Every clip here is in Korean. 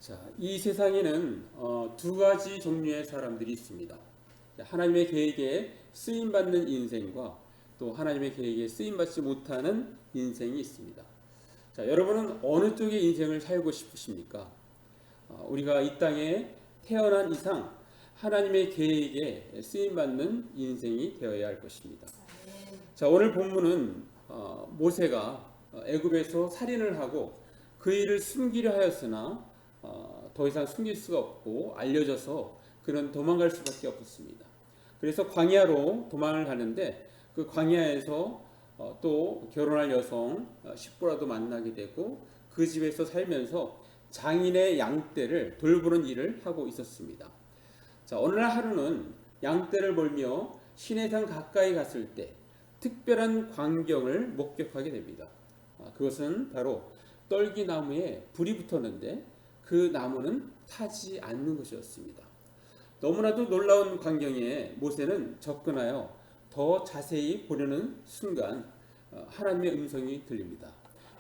자, 이 세상에는 두 가지 종류의 사람들이 있습니다. 하나님의 계획에 쓰임받는 인생과 또 하나님의 계획에 쓰임받지 못하는 인생이 있습니다. 자, 여러분은 어느 쪽의 인생을 살고 싶으십니까? 우리가 이 땅에 태어난 이상 하나님의 계획에 쓰임받는 인생이 되어야 할 것입니다. 자, 오늘 본문은 모세가 애굽에서 살인을 하고 그 일을 숨기려 하였으나 더 이상 숨길 수가 없고 알려져서 그는 도망갈 수밖에 없었습니다. 그래서 광야로 도망을 가는데 그 광야에서 또 결혼할 여성 십보라도 만나게 되고 그 집에서 살면서 장인의 양떼를 돌보는 일을 하고 있었습니다. 자, 어느 날 하루는 양떼를 몰며 시내산 가까이 갔을 때 특별한 광경을 목격하게 됩니다. 그것은 바로 떨기나무에 불이 붙었는데 그 나무는 타지 않는 것이었습니다. 너무나도 놀라운 광경에 모세는 접근하여 더 자세히 보려는 순간 하나님의 음성이 들립니다.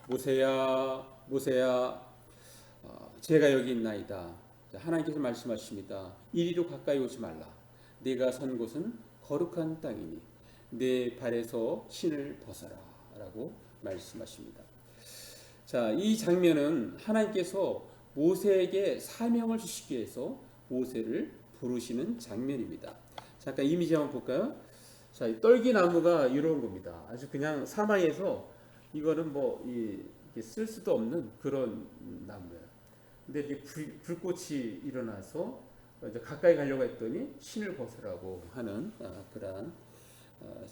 모세야, 모세야, 제가 여기 있나이다. 하나님께서 말씀하십니다. 이리로 가까이 오지 말라. 네가 선 곳은 거룩한 땅이니 내 발에서 신을 벗어라 라고 말씀하십니다. 자, 이 장면은 하나님께서 모세에게 사명을 주시기 위해서 모세를 부르시는 장면입니다. 잠깐 이미지 한번 볼까요? 자, 이 떨기나무가 이런 겁니다. 아주 그냥 사방에서 이거는 이게 쓸 수도 없는 그런 나무예요. 근데 이게 불꽃이 일어나서 이제 가까이 가려고 했더니 신을 벗으라고 하는 그러한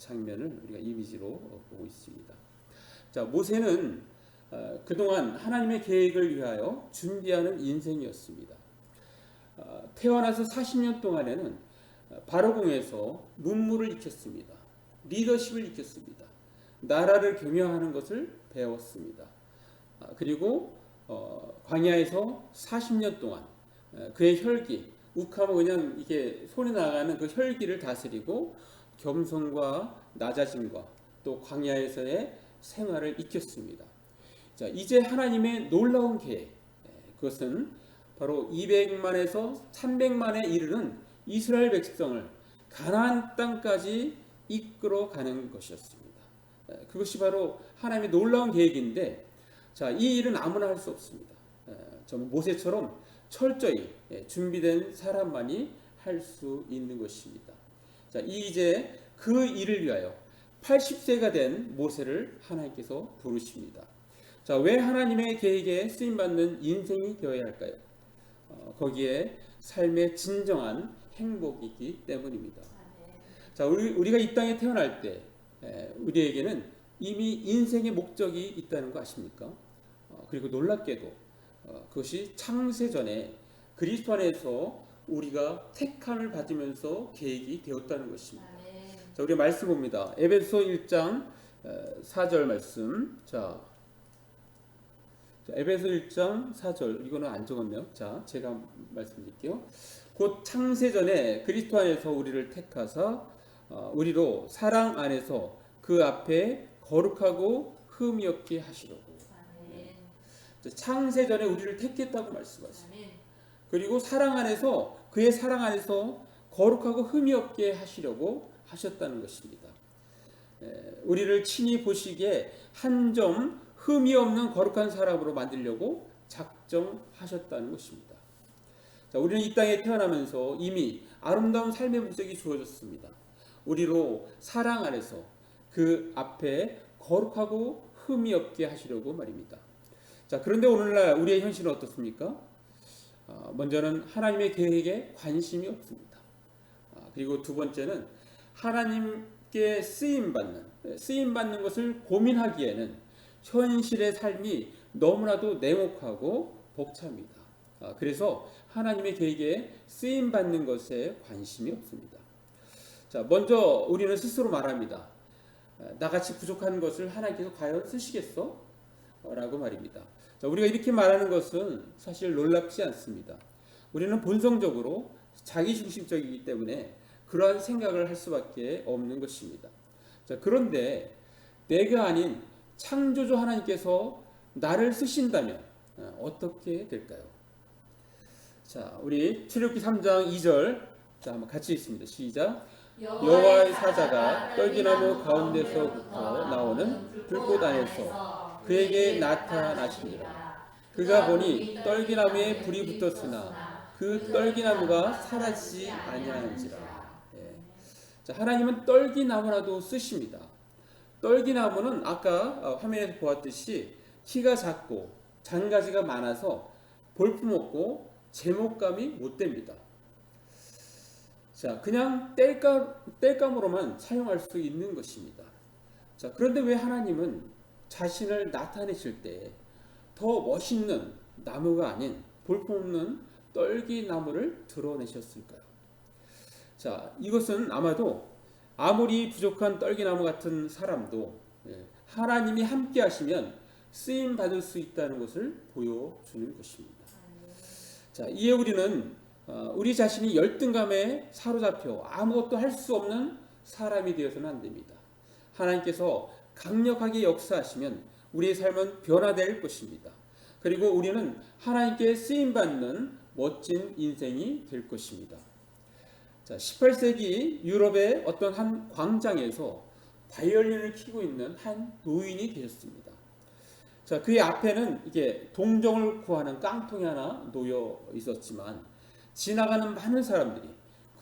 장면을 우리가 이미지로 보고 있습니다. 자, 모세는 그동안 하나님의 계획을 위하여 준비하는 인생이었습니다. 태어나서 40년 동안에는 바로궁에서 문무를 익혔습니다. 리더십을 익혔습니다. 나라를 경영하는 것을 배웠습니다. 그리고 광야에서 40년 동안 그의 혈기, 욱하면 그냥 이게 손에 나가는 그 혈기를 다스리고 겸손과 낮아짐과 또 광야에서의 생활을 익혔습니다. 자, 이제 하나님의 놀라운 계획, 그것은 바로 200만에서 300만에 이르는 이스라엘 백성을 가나안 땅까지 이끌어 가는 것이었습니다. 그것이 바로 하나님의 놀라운 계획인데, 자, 이 일은 아무나 할 수 없습니다. 모세처럼 철저히 준비된 사람만이 할 수 있는 것입니다. 자, 이제 그 일을 위하여 80세가 된 모세를 하나님께서 부르십니다. 자, 왜 하나님의 계획에 쓰임받는 인생이 되어야 할까요? 거기에 삶의 진정한 행복이기 때문입니다. 자, 우리가 이 땅에 태어날 때 우리에게는 이미 인생의 목적이 있다는 거 아십니까? 그리고 놀랍게도 그것이 창세전에 그리스도 안에서 우리가 택함을 받으면서 계획이 되었다는 것입니다. 자, 우리가 말씀 봅니다. 에베소 1장 4절 말씀. 자, 에베소 1장 4절, 이거는 안 적었네요. 자, 제가 말씀드릴게요. 곧 창세전에 그리스도 안에서 우리를 택하사 우리로 사랑 안에서 그 앞에 거룩하고 흠이 없게 하시려고. 창세전에 우리를 택했다고 말씀하십니다. 그리고 사랑 안에서, 그의 사랑 안에서 거룩하고 흠이 없게 하시려고 하셨다는 것입니다. 우리를 친히 보시기에 한 점 흠이 없는 거룩한 사람으로 만들려고 작정하셨다는 것입니다. 자, 우리는 이 땅에 태어나면서 이미 아름다운 삶의 목적이 주어졌습니다. 우리로 사랑 안에서 그 앞에 거룩하고 흠이 없게 하시려고 말입니다. 자, 그런데 오늘날 우리의 현실은 어떻습니까? 먼저는 하나님의 계획에 관심이 없습니다. 그리고 두 번째는 하나님께 쓰임받는 것을 고민하기에는 현실의 삶이 너무나도 냉혹하고 벅찹니다. 그래서 하나님의 계획에 쓰임받는 것에 관심이 없습니다. 자, 먼저 우리는 스스로 말합니다. 나같이 부족한 것을 하나님께서 과연 쓰시겠어? 라고 말입니다. 자, 우리가 이렇게 말하는 것은 사실 놀랍지 않습니다. 우리는 본성적으로 자기중심적이기 때문에 그러한 생각을 할 수밖에 없는 것입니다. 자, 그런데 내가 아닌 창조주 하나님께서 나를 쓰신다면 어떻게 될까요? 자, 우리 출애굽기 3장 2절 자, 한번 같이 읽습니다. 시작. 여호와의 사자가 떨기나무 가운데서부터 나오는 불꽃 안에서 그에게 나타나시니라. 그가 보니 떨기나무에 불이 붙었으나 그 떨기나무가 사라지지 아니하는지라. 예. 자, 하나님은 떨기나무라도 쓰십니다. 떨기나무는 아까 화면에서 보았듯이 키가 작고 잔가지가 많아서 볼품없고 제목감이 못 됩니다. 자, 그냥 땔감으로만 사용할 수 있는 것입니다. 자, 그런데 왜 하나님은 자신을 나타내실 때 더 멋있는 나무가 아닌 볼품없는 떨기나무를 드러내셨을까요? 자, 이것은 아마도 아무리 부족한 떨기나무 같은 사람도 하나님이 함께 하시면 쓰임 받을 수 있다는 것을 보여주는 것입니다. 자, 이에 우리는 우리 자신이 열등감에 사로잡혀 아무것도 할 수 없는 사람이 되어서는 안 됩니다. 하나님께서 강력하게 역사하시면 우리의 삶은 변화될 것입니다. 그리고 우리는 하나님께 쓰임받는 멋진 인생이 될 것입니다. 자, 18세기 유럽의 어떤 한 광장에서 바이올린을 키고 있는 한 노인이 계셨습니다. 자, 그의 앞에는 이게 동정을 구하는 깡통이 하나 놓여 있었지만 지나가는 많은 사람들이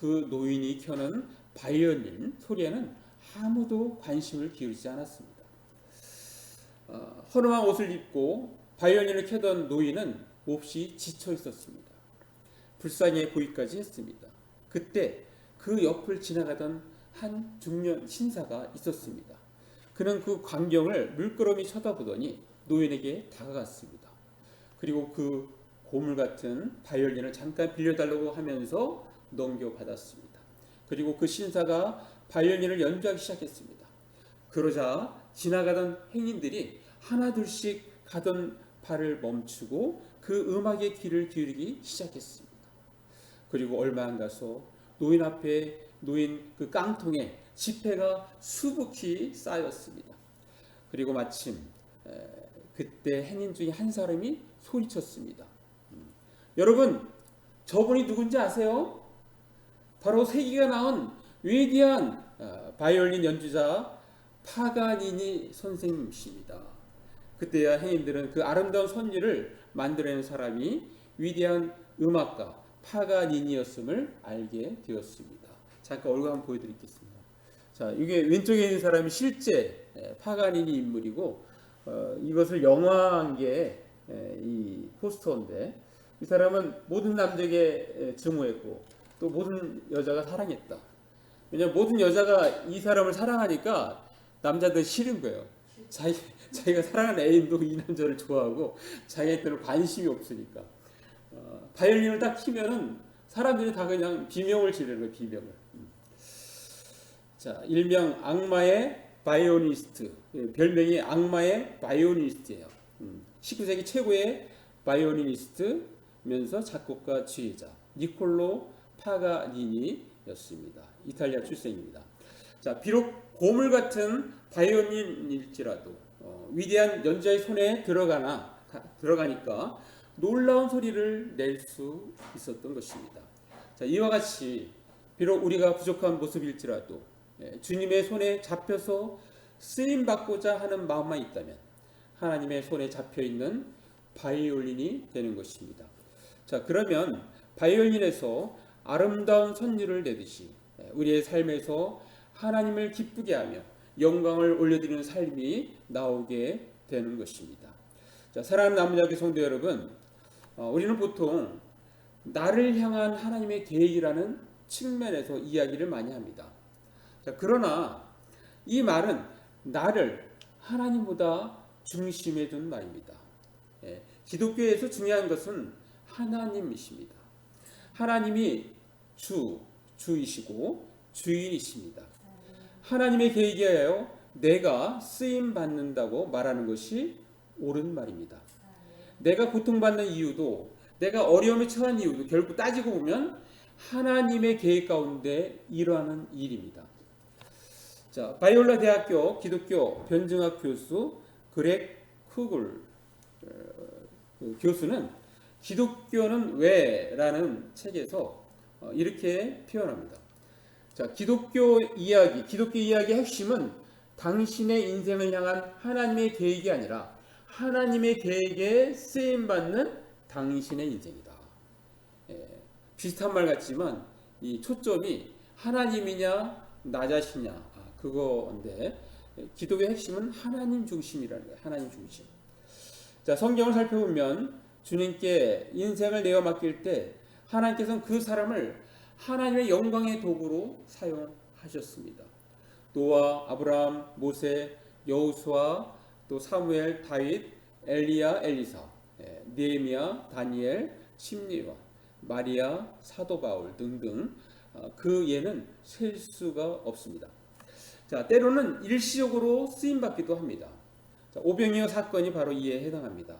그 노인이 켜는 바이올린 소리에는 아무도 관심을 기울이지 않았습니다. 허름한 옷을 입고 바이올린을 켜던 노인은 몹시 지쳐 있었습니다. 불쌍해 보이기까지 했습니다. 그때 그 옆을 지나가던 한 중년 신사가 있었습니다. 그는 그 광경을 물끄러미 쳐다보더니 노인에게 다가갔습니다. 그리고 그 고물 같은 바이올린을 잠깐 빌려달라고 하면서 넘겨받았습니다. 그리고 그 신사가 바이올린을 연주하기 시작했습니다. 그러자 지나가던 행인들이 하나둘씩 가던 발을 멈추고 그 음악에 귀를 기울이기 시작했습니다. 그리고 얼마 안 가서 노인 앞에 놓인 그 깡통에 지폐가 수북히 쌓였습니다. 그리고 마침 그때 행인 중에 한 사람이 소리쳤습니다. 여러분, 저분이 누군지 아세요? 바로 세기가 나온 위대한 바이올린 연주자 파가니니 선생님이십니다. 그때야 행인들은 그 아름다운 선율을 만들어낸 사람이 위대한 음악가 파가니니였음을 알게 되었습니다. 잠깐 얼굴 한번 보여드리겠습니다. 자, 이게 왼쪽에 있는 사람이 실제 파가니니 인물이고 이것을 영화한 게 이 포스터인데 이 사람은 모든 남자에게 증오했고 또 모든 여자가 사랑했다. 왜냐하면 모든 여자가 이 사람을 사랑하니까 남자들 싫은 거예요. 자기가 사랑하는 애인도 이 남자를 좋아하고 자기한테는 관심이 없으니까. 바이올린을 딱 키면은 사람들이 다 그냥 비명을 지르는 거예요. 비명을. 자, 일명 악마의 바이올리니스트, 별명이 악마의 바이올리니스트예요. 19세기 최고의 바이올리니스트면서 작곡가 지휘자 니콜로 파가니니였습니다. 이탈리아 출생입니다. 자, 비록 고물 같은 바이올린일지라도 위대한 연주자의 손에 들어가니까 놀라운 소리를 낼 수 있었던 것입니다. 자, 이와 같이 비록 우리가 부족한 모습일지라도 주님의 손에 잡혀서 쓰임 받고자 하는 마음만 있다면 하나님의 손에 잡혀 있는 바이올린이 되는 것입니다. 자, 그러면 바이올린에서 아름다운 선율을 내듯이 우리의 삶에서 하나님을 기쁘게 하며 영광을 올려드리는 삶이 나오게 되는 것입니다. 자, 사랑하는 남자교회 성도 여러분, 우리는 보통 나를 향한 하나님의 계획이라는 측면에서 이야기를 많이 합니다. 자, 그러나 이 말은 나를 하나님보다 중심에 둔 말입니다. 기독교에서 중요한 것은 하나님이십니다. 하나님이 주이시고 주인이십니다. 하나님의 계획에 의하여 내가 쓰임 받는다고 말하는 것이 옳은 말입니다. 내가 고통받는 이유도 내가 어려움에 처한 이유도 결국 따지고 보면 하나님의 계획 가운데 일어나는 일입니다. 자, 바이올라 대학교 기독교 변증학 교수 그렉 쿠글 교수는 기독교는 왜라는 책에서 이렇게 표현합니다. 자, 기독교 이야기의 핵심은 당신의 인생을 향한 하나님의 계획이 아니라 하나님의 계획에 쓰임 받는 당신의 인생이다. 비슷한 말 같지만 이 초점이 하나님이냐 나 자신이냐 그거인데, 기독의 핵심은 하나님 중심이라는 거예요. 하나님 중심. 자, 성경을 살펴보면 주님께 인생을 내어 맡길 때 하나님께서는 그 사람을 하나님의 영광의 도구로 사용하셨습니다. 노아, 아브라함, 모세, 여호수아, 또 사무엘, 다윗, 엘리야, 엘리사, 느헤미야, 다니엘, 심리와 마리아, 사도 바울 등등 그 예는 셀 수가 없습니다. 자, 때로는 일시적으로 쓰임 받기도 합니다. 자, 오병이어 사건이 바로 이에 해당합니다.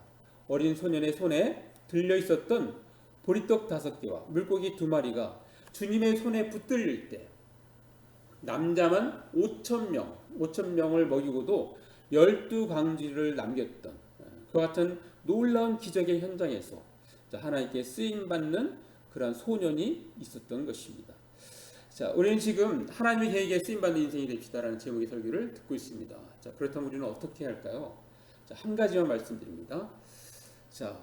어린 소년의 손에 들려 있었던 보리떡 5개와 물고기 2마리가 주님의 손에 붙들릴 때 남자만 5,000명을 먹이고도 12광지를 남겼던 그 같은 놀라운 기적의 현장에서 하나님께 쓰임받는 그러한 소년이 있었던 것입니다. 자, 우리는 지금 하나님의 계획에 쓰임받는 인생이 됩시다라는 제목의 설교를 듣고 있습니다. 자, 그렇다면 우리는 어떻게 할까요? 자, 한 가지만 말씀드립니다. 자,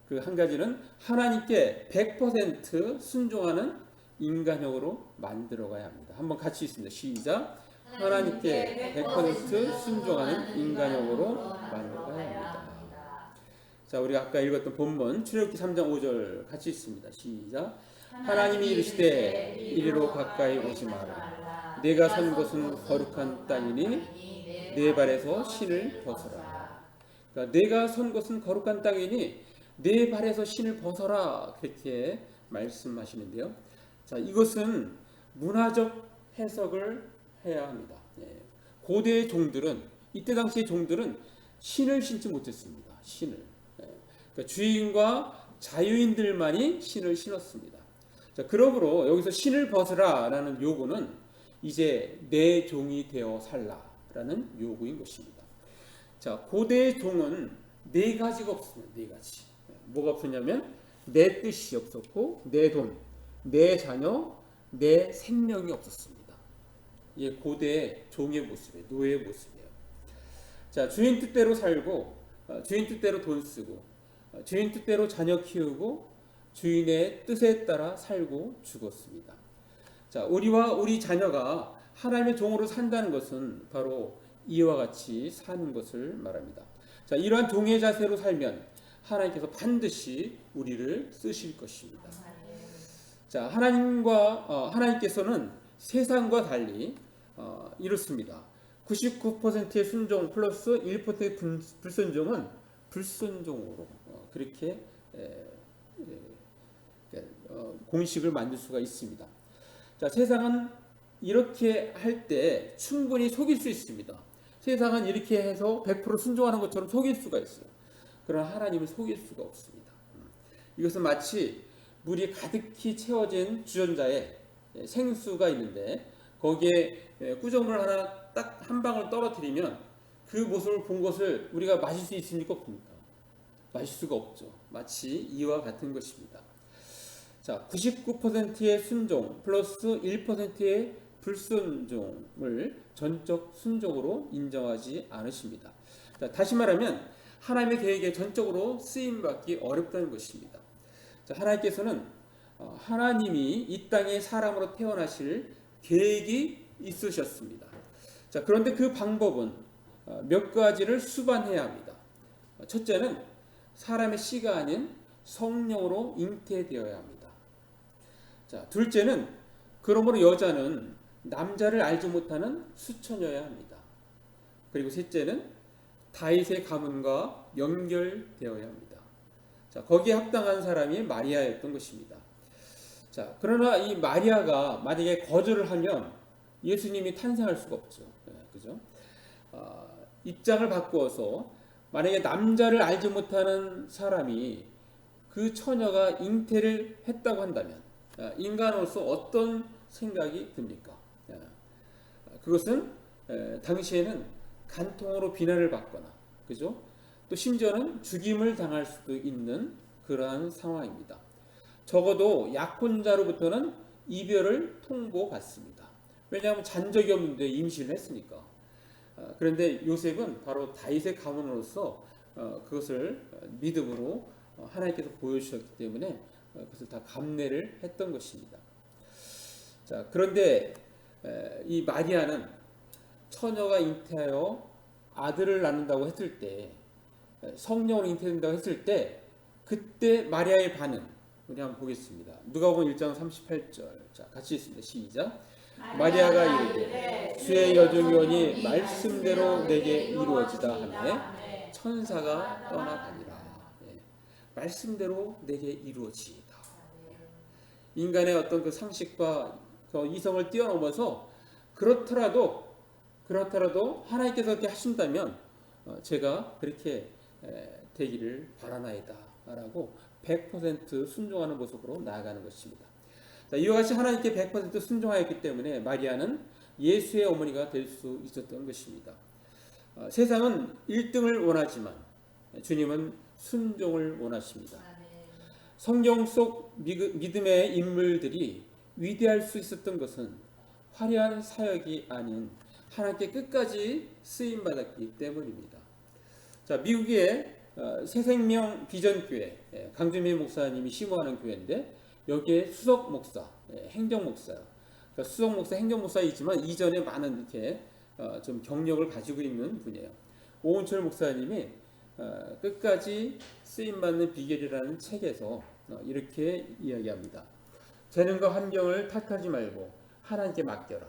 그 한 가지는 하나님께 100% 순종하는 인간형으로 만들어가야 합니다. 한번 같이 있습니다. 시작. 하나님께 100% 순종하는 인간형으로 만들어가야 합니다. 자, 우리가 아까 읽었던 본문 출애굽기 3장 5절 같이 있습니다. 시작. 하나님이 이르시되 이리로 가까이 오지 마라. 내가 선 곳은 거룩한 땅이니 내 발에서 신을 벗어라. 그러니까 내가 선 곳은 거룩한 땅이니 내 발에서 신을 벗어라, 그렇게 말씀하시는데요. 자, 이것은 문화적 해석을 해야 합니다. 고대의 종들은, 이때 당시의 종들은 신을 신지 못했습니다. 신을. 그러니까 주인과 자유인들만이 신을 신었습니다. 자, 그러므로 여기서 신을 벗으라라는 요구는 이제 내 종이 되어 살라라는 요구인 것입니다. 자, 고대의 종은 4가지가 없습니다. 4가지. 뭐가 없었냐면 내 뜻이 없었고, 내 돈, 내 자녀, 내 생명이 없었습니다. 이게 고대의 종의 모습이에요. 노예의 모습이에요. 자, 주인 뜻대로 살고, 주인 뜻대로 돈 쓰고, 주인 뜻대로 자녀 키우고, 주인의 뜻에 따라 살고 죽었습니다. 자, 우리와 우리 자녀가 하나님의 종으로 산다는 것은 바로 이와 같이 사는 것을 말합니다. 자, 이러한 종의 자세로 살면 하나님께서 반드시 우리를 쓰실 것입니다. 자, 하나님께서는 세상과 달리 이렇습니다. 99%의 순종 플러스 1%의 불순종은 불순종으로 그렇게 공식을 만들 수가 있습니다. 자, 세상은 이렇게 할 때 충분히 속일 수 있습니다. 세상은 이렇게 해서 100% 순종하는 것처럼 속일 수가 있어요. 그러나 하나님을 속일 수가 없습니다. 이것은 마치 물이 가득히 채워진 주전자에 생수가 있는데 거기에 구정물 하나 딱 한 방울 떨어뜨리면 그 모습을 본 것을 우리가 마실 수 있습니까? 없습니까? 마실 수가 없죠. 마치 이와 같은 것입니다. 자, 99%의 순종 플러스 1%의 불순종을 전적 순종으로 인정하지 않으십니다. 자, 다시 말하면 하나님의 계획에 전적으로 쓰임받기 어렵다는 것입니다. 자, 하나님께서는 하나님이 이 땅에 사람으로 태어나실 계획이 있으셨습니다. 자, 그런데 그 방법은 몇 가지를 수반해야 합니다. 첫째는 사람의 씨가 아닌 성령으로 잉태되어야 합니다. 자, 둘째는 그러므로 여자는 남자를 알지 못하는 수처녀여야 합니다. 그리고 셋째는 다윗의 가문과 연결되어야 합니다. 자, 거기에 합당한 사람이 마리아였던 것입니다. 자, 그러나 이 마리아가 만약에 거절을 하면 예수님이 탄생할 수가 없죠. 그죠? 입장을 바꾸어서 만약에 남자를 알지 못하는 사람이 그 처녀가 잉태를 했다고 한다면 인간으로서 어떤 생각이 듭니까? 그것은 당시에는 간통으로 비난을 받거나, 그죠? 또 심지어는 죽임을 당할 수도 있는 그러한 상황입니다. 적어도 약혼자로부터는 이별을 통보받습니다. 왜냐하면 잔적이 없는데 임신을 했으니까. 그런데 요셉은 바로 다윗의 가문으로서 그것을 믿음으로 하나님께서 보여주셨기 때문에 그것을 다 감내를 했던 것입니다. 자, 그런데 이 마리아는 처녀가 잉태하여 아들을 낳는다고 했을 때, 성령으로 잉태된다고 했을 때, 그때 마리아의 반응 우리 한번 보겠습니다. 누가복음 1장 38절. 자, 같이 있습니다. 시작. 마리아가 이르되 주의 여종이오니 말씀대로 내게 이루어지다 하매 천사가 떠나가니라. 예, 말씀대로 내게 이루어지이다. 인간의 어떤 그 상식과 그 이성을 뛰어넘어서 그렇더라도 하나님께서 그렇게 하신다면 제가 그렇게 되기를 바라나이다 라고 100% 순종하는 모습으로 나아가는 것입니다. 자, 이와 같이 하나님께 100% 순종하였기 때문에 마리아는 예수의 어머니가 될 수 있었던 것입니다. 세상은 1등을 원하지만 주님은 순종을 원하십니다. 성경 속 믿음의 인물들이 위대할 수 있었던 것은 화려한 사역이 아닌 하나님께 끝까지 쓰임받았기 때문입니다. 자, 미국의 새생명 비전교회 강준민 목사님이 심호하는 교회인데 여기에 수석 목사, 행정 목사요. 그러니까 수석 목사, 행정 목사이지만 이전에 많은 이렇게 좀 경력을 가지고 있는 분이에요. 오은철 목사님이 끝까지 쓰임 받는 비결이라는 책에서 이렇게 이야기합니다. 재능과 환경을 탓하지 말고 하나님께 맡겨라.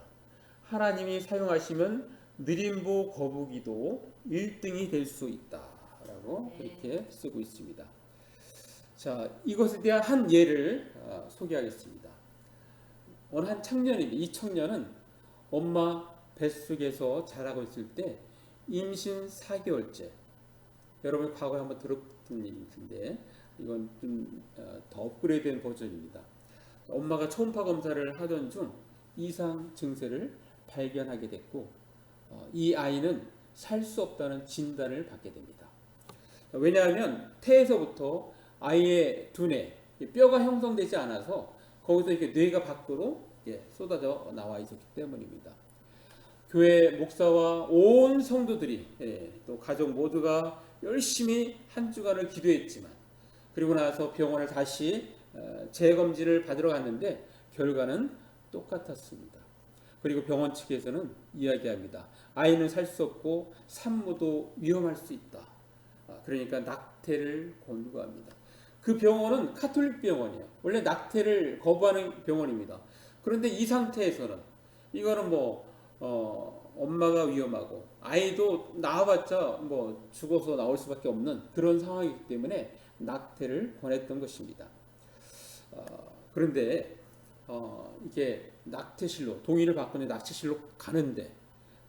하나님이 사용하시면 느림보 거북이도 1등이 될 수 있다라고 그렇게 쓰고 있습니다. 자, 이것에 대한 한 예를 소개하겠습니다. 어느 한 청년인데 이 청년은 엄마 뱃속에서 자라고 있을 때 임신 4개월째. 여러분 과거에 한번 들었던 일인데 이건 좀 더 업그레이드된 버전입니다. 엄마가 초음파 검사를 하던 중 이상 증세를 발견하게 됐고 이 아이는 살 수 없다는 진단을 받게 됩니다. 왜냐하면 태에서부터 아이의 두뇌, 뼈가 형성되지 않아서 거기서 이렇게 뇌가 밖으로 쏟아져 나와 있었기 때문입니다. 교회 목사와 온 성도들이 또 가족 모두가 열심히 한 주간을 기도했지만 그리고 나서 병원을 다시 재검진을 받으러 갔는데 결과는 똑같았습니다. 그리고 병원 측에서는 이야기합니다. 아이는 살 수 없고 산모도 위험할 수 있다. 그러니까 낙태를 권고합니다. 그 병원은 카톨릭 병원이에요. 원래 낙태를 거부하는 병원입니다. 그런데 이 상태에서는 이거는 엄마가 위험하고 아이도 나와봤자 죽어서 나올 수밖에 없는 그런 상황이기 때문에 낙태를 권했던 것입니다. 그런데 이게 낙태실로 동의를 받고는 낙태실로 가는데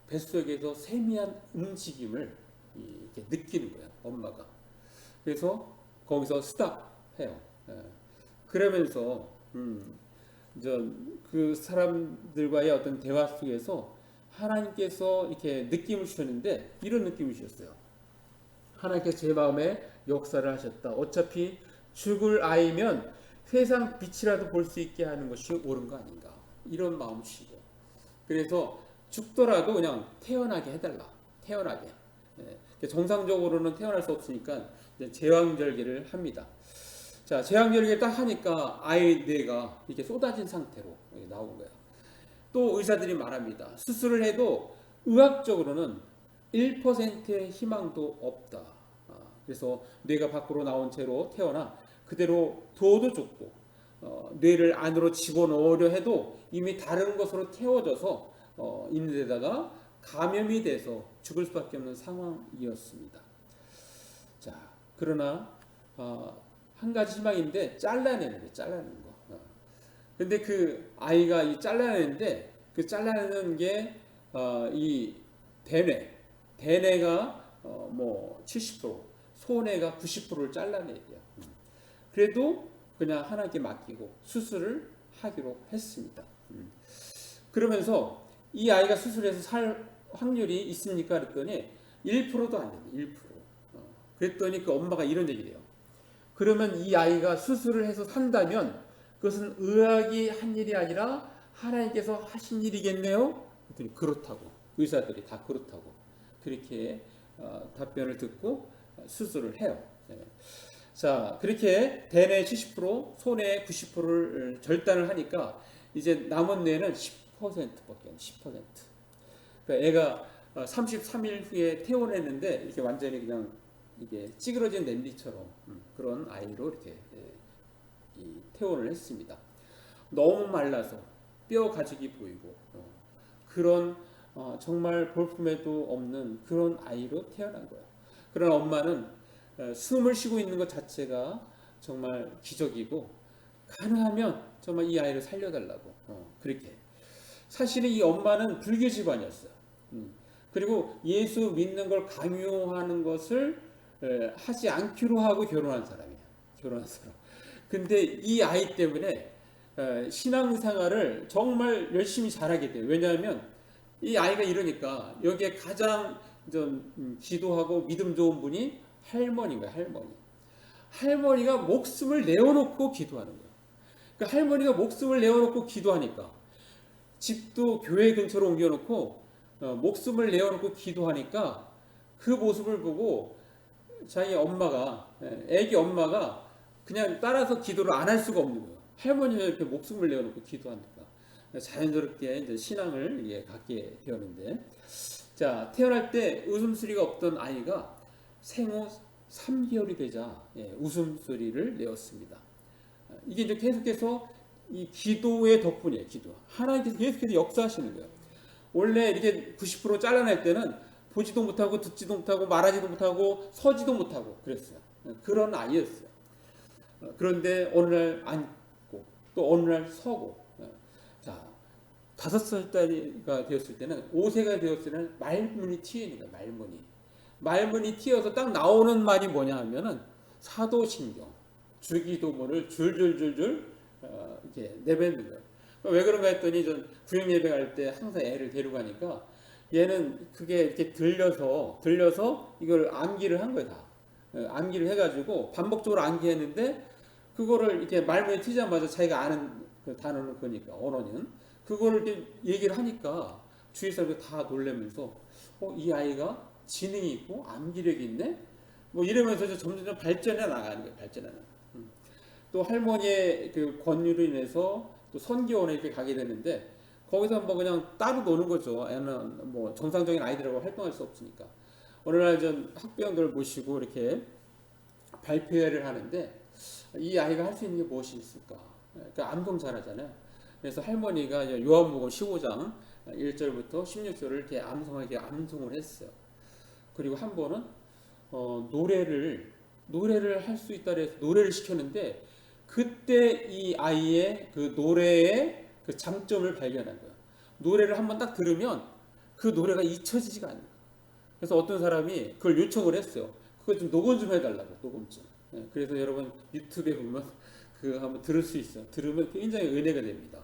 뱃속에서 세미한 움직임을 이렇게 느끼는 거예요, 엄마가. 그래서 거기서 스탑해요. 그러면서 그 사람들과의 어떤 대화 속에서 하나님께서 이렇게 느낌을 주셨는데 이런 느낌을 주셨어요. 하나님께서 제 마음에 역사를 하셨다. 어차피 죽을 아이면 세상 빛이라도 볼 수 있게 하는 것이 옳은 거 아닌가. 이런 마음 주시고. 그래서 죽더라도 그냥 태어나게 해달라. 태어나게. 정상적으로는 태어날 수 없으니까 제왕절개를 합니다. 자, 제왕절개 딱 하니까 아이 뇌가 이렇게 쏟아진 상태로 나온 거예요. 또 의사들이 말합니다. 수술을 해도 의학적으로는 1%의 희망도 없다. 그래서 뇌가 밖으로 나온 채로 태어나 그대로 두어도 죽고 뇌를 안으로 집어넣으려 해도 이미 다른 것으로 태워져서 있는 데다가 감염이 돼서 죽을 수밖에 없는 상황이었습니다. 자, 그러나 한 가지 희망인데 잘라내는 거. 근데 그 아이가 이 잘라내는데 그 잘라내는 게 이 대뇌가 70%, 소뇌가 90%를 잘라내야 돼요. 그래도 그냥 하나님께 맡기고 수술을 하기로 했습니다. 그러면서 이 아이가 수술해서 살 확률이 있습니까? 그랬더니 1%도 안 됩니다. 1%. 그랬더니 그 엄마가 이런 얘기를 해요. 그러면 이 아이가 수술을 해서 산다면 그것은 의학이 한 일이 아니라 하나님께서 하신 일이겠네요? 그랬더니 그렇다고. 의사들이 다 그렇다고. 그렇게 답변을 듣고 수술을 해요. 네. 자, 그렇게 대뇌 70%, 소뇌 90%를 절단을 하니까 이제 남은 뇌는 10%밖에 안 10%. 그러니까 애가 33일 후에 퇴원했는데 이렇게 완전히 그냥 이게 찌그러진 냄비처럼 그런 아이로 이렇게 퇴원을 했습니다. 너무 말라서 뼈 가죽이 보이고 그런 정말 볼품에도 없는 그런 아이로 태어난 거예요. 그러나 엄마는 숨을 쉬고 있는 것 자체가 정말 기적이고 가능하면 정말 이 아이를 살려달라고 그렇게. 사실은 이 엄마는 불교 집안이었어요. 그리고 예수 믿는 걸 강요하는 것을 하지 않기로 하고 결혼한 사람이에요. 결혼한 사람. 근데 이 아이 때문에 신앙생활을 정말 열심히 잘하게 돼요. 왜냐하면 이 아이가 이러니까 여기에 가장 좀 기도하고 믿음 좋은 분이 할머니인 거예요. 할머니. 할머니가 목숨을 내어놓고 기도하는 거예요. 그러니까 할머니가 목숨을 내어놓고 기도하니까 집도 교회 근처로 옮겨놓고 목숨을 내어놓고 기도하니까 그 모습을 보고 자기 엄마가 애기 엄마가 그냥 따라서 기도를 안 할 수가 없는 거예요. 할머니가 이렇게 목숨을 내어놓고 기도하니까 자연스럽게 이제 신앙을 갖게 되었는데, 자 태어날 때 웃음소리가 없던 아이가 생후 3개월이 되자 웃음소리를 내었습니다. 이게 이제 계속해서 이 기도의 덕분이에요. 기도. 하나님께서 계속해서 역사하시는 거예요. 원래 이렇게 90% 잘라낼 때는 보지도 못하고 듣지도 못하고 말하지도 못하고 서지도 못하고 그랬어요. 그런 아이였어요. 그런데 어느 날 앉고 또 어느 날 서고, 자 5살짜리가 되었을 때는 5세가 되었을 때는 말문이 튀어있는 거예요. 말문이 튀어서 딱 나오는 말이 뭐냐 하면은 사도신경, 주기도문을 줄줄줄줄 이렇게 내뱉는 거예요. 왜 그런가 했더니 전 구역 예배 갈 때 항상 애를 데리고 가니까 얘는 그게 이렇게 들려서 이걸 암기를 한 거예요. 다 암기를 해가지고 반복적으로 암기했는데 그거를 이렇게 말문이 튀자마자 자기가 아는 그 단어는 그러니까 언어는 그거를 이렇게 얘기를 하니까 주위 사람들이 다 놀라면서 이 아이가 지능이 있고 암기력이 있네? 뭐 이러면서 점점 발전해 나가는 거예요. 또 할머니의 그 권유로 인해서 또 선교원에 이렇게 가게 되는데 거기서 뭐 그냥 따로 노는 거죠. 애는 뭐 정상적인 아이들하고 활동할 수 없으니까. 어느 날 전 학부형들을 모시고 이렇게 발표회를 하는데 이 아이가 할 수 있는 게 무엇이 있을까? 그러니까 암송 잘하잖아요. 그래서 할머니가 요한복음 15장 1절부터 16절을 이렇게 암송하게 암송을 했어요. 그리고 한 번은 노래를 할 수 있다 그래서 노래를 시켰는데 그때 이 아이의 그 노래의 그 장점을 발견한 거예요. 노래를 한번 딱 들으면 그 노래가 잊혀지지가 않는 거예요. 그래서 어떤 사람이 그걸 요청을 했어요. 그거 좀 녹음 좀 해달라고, 녹음 좀. 그래서 여러분 유튜브에 보면 그 한번 들을 수 있어요. 들으면 굉장히 은혜가 됩니다.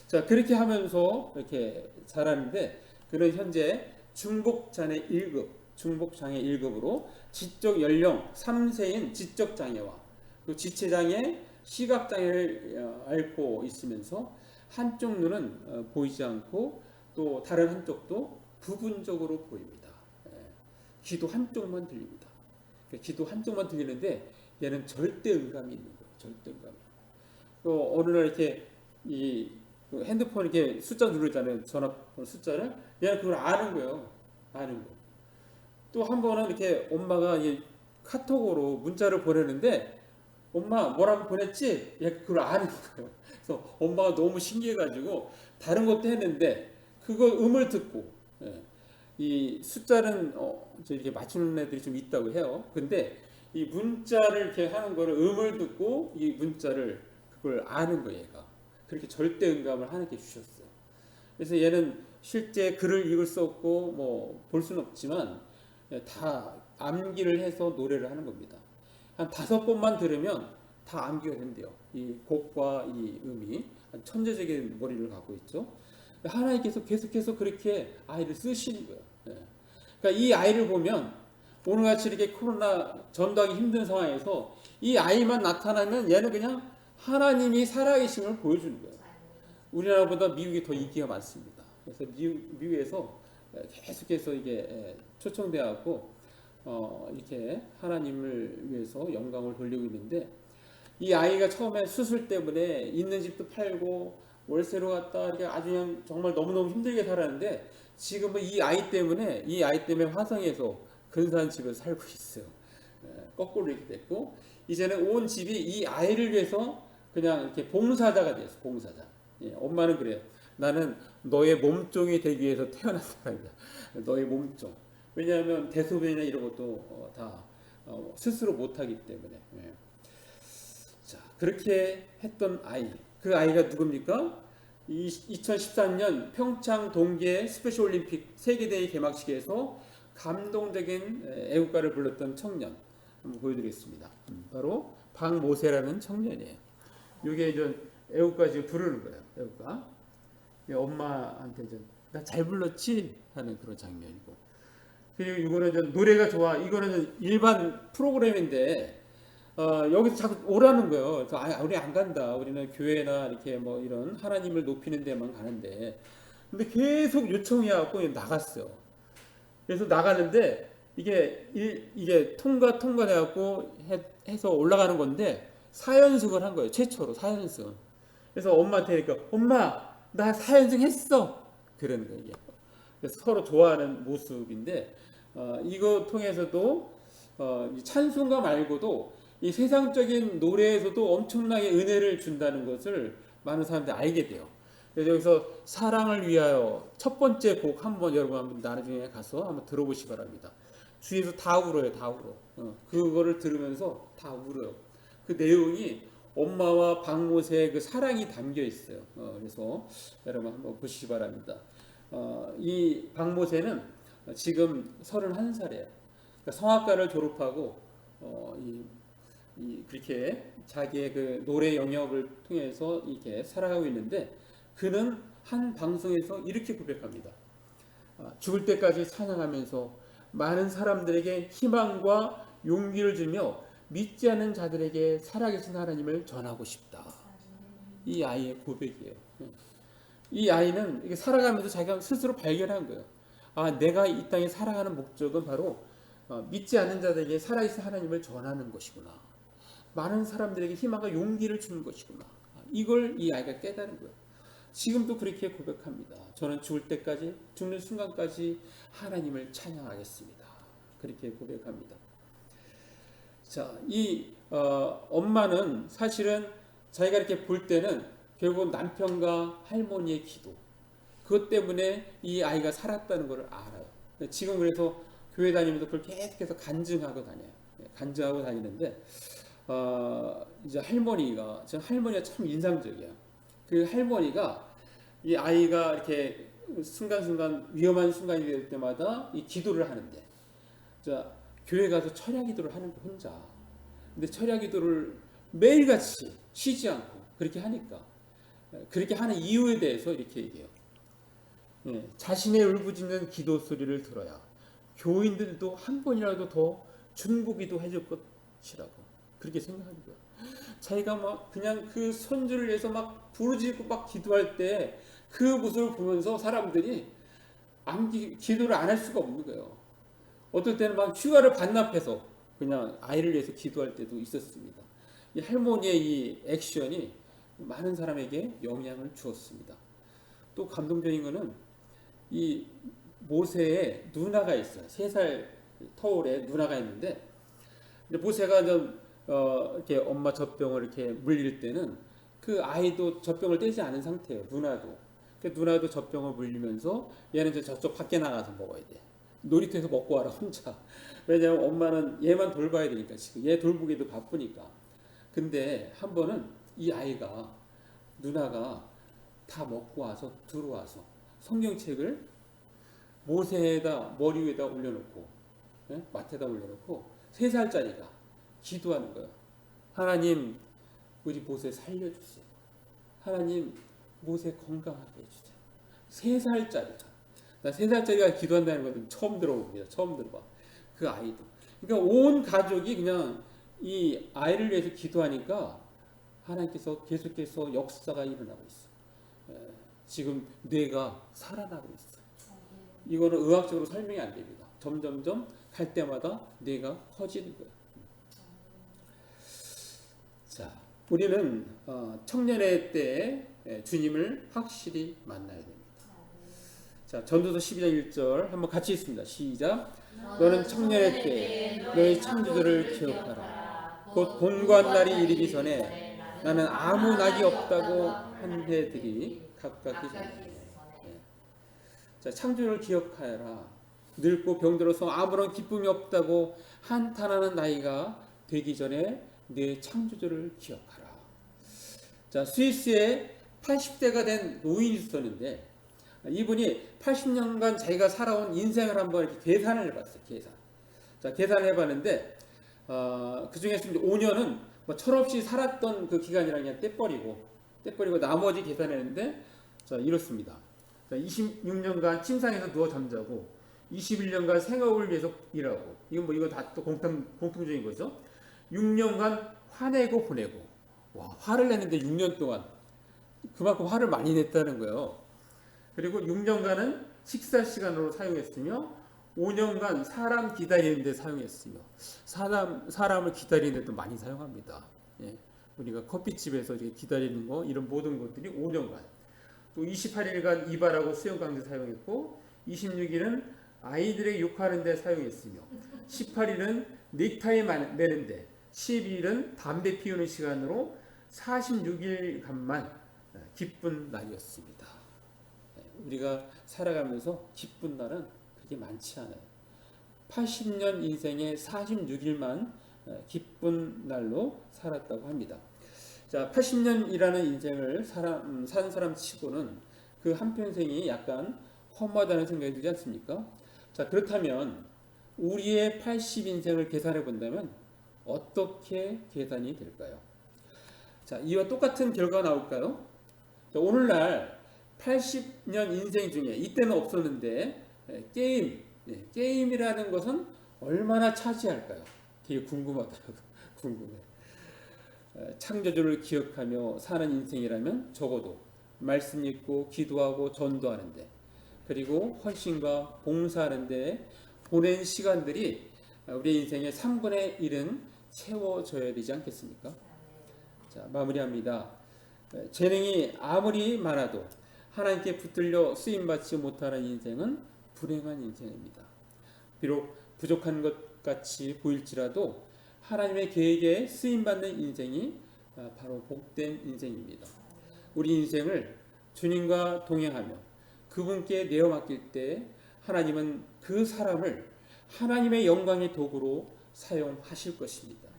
자, 그렇게 하면서 이렇게 자라는데 그는 현재 중복장애 1급으로 지적 연령 3세인 지적 장애와 그 지체장애, 시각장애를 앓고 있으면서 한쪽 눈은 보이지 않고 또 다른 한쪽도 부분적으로 보입니다. 귀도 한쪽만 들립니다. 귀도 한쪽만 들리는데 얘는 절대 음감이 있는 거예요. 절대 음감이. 또 어느 날 이렇게 이 핸드폰 이렇게 숫자 누르잖아요. 전화번호 숫자를 얘는 그걸 아는 거예요. 아는 거. 또 한 번은 이렇게 엄마가 카톡으로 문자를 보내는데 엄마 뭐라고 보냈지? 그걸 아는 거예요. 그래서 엄마가 너무 신기해가지고 다른 것도 했는데 그걸 음을 듣고 이 숫자는 이렇게 맞추는 애들이 좀 있다고 해요. 근데 이 문자를 이렇게 하는 거를 음을 듣고 이 문자를 그걸 아는 거예요. 얘가 그렇게 절대 음감을 하나님께 주셨어요. 그래서 얘는 실제 글을 읽을 수 없고 뭐 볼 수는 없지만 다 암기를 해서 노래를 하는 겁니다. 한 5번만 들으면 다 암기가 된대요. 이 곡과 이 음이 천재적인 머리를 갖고 있죠. 하나님께서 계속해서 그렇게 아이를 쓰시는 거예요. 그러니까 이 아이를 보면 오늘같이 이렇게 코로나 전도하기 힘든 상황에서 이 아이만 나타나면 얘는 그냥 하나님이 살아계심을 보여주는 거예요. 우리나라보다 미국이 더 인기가 많습니다. 그래서 미국에서 계속해서 이게 초청돼 갖고 이렇게 하나님을 위해서 영광을 돌리고 있는데, 이 아이가 처음에 수술 때문에 있는 집도 팔고 월세로 갔다 이렇게 아주 그냥 정말 너무너무 힘들게 살았는데, 지금은 이 아이 때문에 화성에서 근사한 집에서 살고 있어요. 거꾸로 이렇게 됐고, 이제는 온 집이 이 아이를 위해서 그냥 이렇게 봉사자가 됐어. 봉사자. 엄마는 그래요. 나는 너의 몸종이 되기 위해서 태어난 사람이다. 너의 몸종. 왜냐하면 대소변이나 이런 것도 다 스스로 못하기 때문에. 자, 그렇게 했던 아이. 그 아이가 누굽니까? 2013년 평창 동계 스페셜 올림픽 세계대회 개막식에서 감동적인 애국가를 불렀던 청년 한번 보여드리겠습니다. 바로 박모세라는 청년이에요. 이게 이제 애국가 지금 부르는 거예요. 애국가. 엄마한테 나 잘 불렀지 하는 그런 장면이고. 그리고 이거는 좀 노래가 좋아. 이거는 일반 프로그램인데 여기서 자꾸 오라는 거예요. 그래서 우리 안 간다. 우리는 교회나 이렇게 뭐 이런 하나님을 높이는 데만 가는데. 근데 계속 요청이 와갖고 나갔어요. 그래서 나가는데 이게 통과돼갖고 해서 올라가는 건데 4연승을 한 거예요. 최초로 4연승. 그래서 엄마한테 그러니까 엄마 나 4연승 했어. 그러는 거예요. 이게. 그래서 서로 좋아하는 모습인데 이거 통해서도 이 찬송가 말고도 이 세상적인 노래에서도 엄청나게 은혜를 준다는 것을 많은 사람들이 알게 돼요. 그래서 여기서 사랑을 위하여 첫 번째 곡 여러분 한번 나중에 가서 한번 들어보시기 바랍니다. 주위에서 다 울어요. 다 울어. 그거를 들으면서 다 울어요. 그 내용이 엄마와 박모세의 그 사랑이 담겨 있어요. 그래서 여러분 한번 보시기 바랍니다. 이 박모세는 지금 31살이에요. 그러니까 성악과를 졸업하고 그렇게 자기의 그 노래 영역을 통해서 이렇게 살아가고 있는데, 그는 한 방송에서 이렇게 고백합니다. 죽을 때까지 찬양하면서 많은 사람들에게 희망과 용기를 주며 믿지 않는 자들에게 살아계신 하나님을 전하고 싶다. 이 아이의 고백이에요. 이 아이는 이게 살아가면서 자기가 스스로 발견한 거예요. 내가 이 땅에 살아가는 목적은 바로 믿지 않는 자들에게 살아계신 하나님을 전하는 것이구나. 많은 사람들에게 희망과 용기를 주는 것이구나. 이걸 이 아이가 깨달은 거예요. 지금도 그렇게 고백합니다. 저는 죽을 때까지, 죽는 순간까지 하나님을 찬양하겠습니다. 그렇게 고백합니다. 자, 이 엄마는 사실은 자기가 이렇게 볼 때는 결국 남편과 할머니의 기도, 그것 때문에 이 아이가 살았다는 것을 알아요. 지금 그래서 교회 다니면서 그걸 계속해서 간증하고 다녀요. 간증하고 다니는데 이제 할머니가 참 인상적이에요. 그 할머니가 이 아이가 이렇게 순간순간 위험한 순간이 될 때마다 이 기도를 하는데, 자, 교회 가서 철야 기도를 하는 거 혼자. 근데 철야 기도를 매일같이 쉬지 않고 그렇게 하니까, 그렇게 하는 이유에 대해서 이렇게 얘기해요. 자신의 울부짖는 기도 소리를 들어야 교인들도 한 번이라도 더 중보기도 해줄 것이라고 그렇게 생각하는 거예요. 자기가 막 그냥 그 손주를 위해서 막 부르짖고 막 기도할 때 그 모습을 보면서 사람들이 기도를 안 할 수가 없는 거예요. 어떨 때는 막 휴가를 반납해서 그냥 아이를 위해서 기도할 때도 있었습니다. 이 할머니의 이 액션이 많은 사람에게 영향을 주었습니다. 또 감동적인 거는 이 모세의 누나가 있어요. 3살 터울의 누나가 있는데, 모세가 이렇게 엄마 젖병을 이렇게 물릴 때는 그 아이도 젖병을 떼지 않은 상태예요. 누나도 젖병을 물리면서 얘는 이제 저쪽 밖에 나가서 먹어야 돼. 놀이터에서 먹고 와라 혼자. 왜냐하면 엄마는 얘만 돌봐야 되니까, 지금 얘 돌보기도 바쁘니까. 근데 한 번은 이 아이가, 누나가 다 먹고 와서 들어와서 성경책을 모세에다 머리 위에다 올려놓고, 마트에다 올려놓고 3살짜리가 기도하는 거예요. 하나님, 우리 모세 살려주세요. 하나님, 모세 건강하게 해주세요. 3살짜리가. 나 3살짜리가 기도한다는 것은 처음 들어봅니다. 처음 들어봐. 그 아이도. 그러니까 온 가족이 그냥 이 아이를 위해서 기도하니까 하나님께서 계속해서 역사가 일어나고 있어. 지금 뇌가 살아나고 있어. 이거는 의학적으로 설명이 안 됩니다. 점점점 갈 때마다 뇌가 커지는 거예요. 자, 우리는 청년의 때에 주님을 확실히 만나야 됩니다. 자, 전도서 12장 1절 한번 같이 읽습니다. 시작. 너는 청년의 때에 너의 창조주를 기억하라. 곧 본고한 날이 이르기 전에 나는 아무 낙이 없다고 한 해들이 각각이 전에. 자, 창조를 기억하여라. 늙고 병들어서 아무런 기쁨이 없다고 한탄하는 나이가 되기 전에 내 창조주를 기억하라. 자, 스위스에 80대가 된 노인이 있었는데 이분이 80년간 자기가 살아온 인생을 한번 이렇게 계산을 해봤어요. 자, 계산을 해봤는데 그 중에서 5년은 뭐 철없이 살았던 그 기간이랑 그냥 떼버리고 나머지 계산했는데 자, 이렇습니다. 26년간 침상에서 누워 잠자고 21년간 생업을 위해서 일하고 이거 다 또 공통적인 거죠. 6년간 화내고 보내고 와, 화를 냈는데 6년 동안 그만큼 화를 많이 냈다는 거예요. 그리고 6년간은 식사 시간으로 사용했으며 5년간 사람 기다리는 데 사용했으며 사람을 기다리는 데도 많이 사용합니다. 예. 우리가 커피집에서 이렇게 기다리는 거 이런 모든 것들이 5년간 또 28일간 이발하고 수영 강좌 사용했고 26일은 아이들에게 욕하는 데 사용했으며 18일은 넥타이 매는 데 12일은 담배 피우는 시간으로 46일간만 기쁜 날이었습니다. 우리가 살아가면서 기쁜 날은 그렇게 많지 않아요. 80년 인생의 46일만 기쁜 날로 살았다고 합니다. 자, 80년이라는 인생을 산 사람 치고는 그 한평생이 약간 험하다는 생각이 들지 않습니까? 자, 그렇다면 우리의 80인생을 계산해 본다면 어떻게 계산이 될까요? 자, 이와 똑같은 결과가 나올까요? 자, 오늘날 80년 인생 중에 이때는 없었는데 게임이라는 것은 얼마나 차지할까요? 되게 궁금하더라고요. 궁금해. 창조주를 기억하며 사는 인생이라면 적어도 말씀 읽고 기도하고 전도하는데 그리고 헌신과 봉사하는데 보낸 시간들이 우리 인생의 3분의 1은 채워져야 되지 않겠습니까? 자, 마무리합니다. 재능이 아무리 많아도 하나님께 붙들려 쓰임받지 못하는 인생은 불행한 인생입니다. 비록 부족한 것 같이 보일지라도 하나님의 계획에 쓰임받는 인생이 바로 복된 인생입니다. 우리 인생을 주님과 동행하며 그분께 내어 맡길 때 하나님은 그 사람을 하나님의 영광의 도구로 사용하실 것입니다.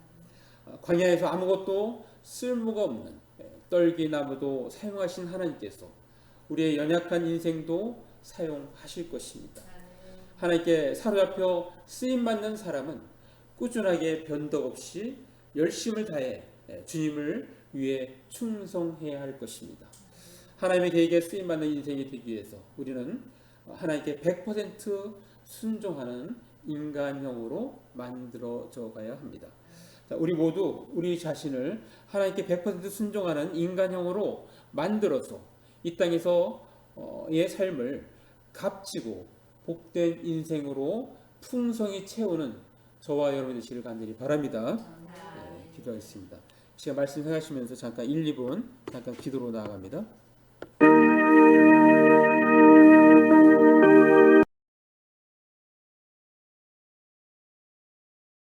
광야에서 아무것도 쓸모가 없는 떨기나무도 사용하신 하나님께서 우리의 연약한 인생도 사용하실 것입니다. 하나님께 사로잡혀 쓰임받는 사람은 꾸준하게 변덕 없이 열심을 다해 주님을 위해 충성해야 할 것입니다. 하나님의 계획에 쓰임받는 인생이 되기 위해서 우리는 하나님께 100% 순종하는 인간형으로 만들어져 가야 합니다. 자, 우리 모두 우리 자신을 하나님께 100% 순종하는 인간형으로 만들어서 이 땅에서의 삶을 값지고 복된 인생으로 풍성히 채우는 저와 여러분 되시길 간절히 바랍니다. 네, 기도하겠습니다. 시간 말씀 생각하시면서 잠깐 1, 2분 잠깐 기도로 나아갑니다.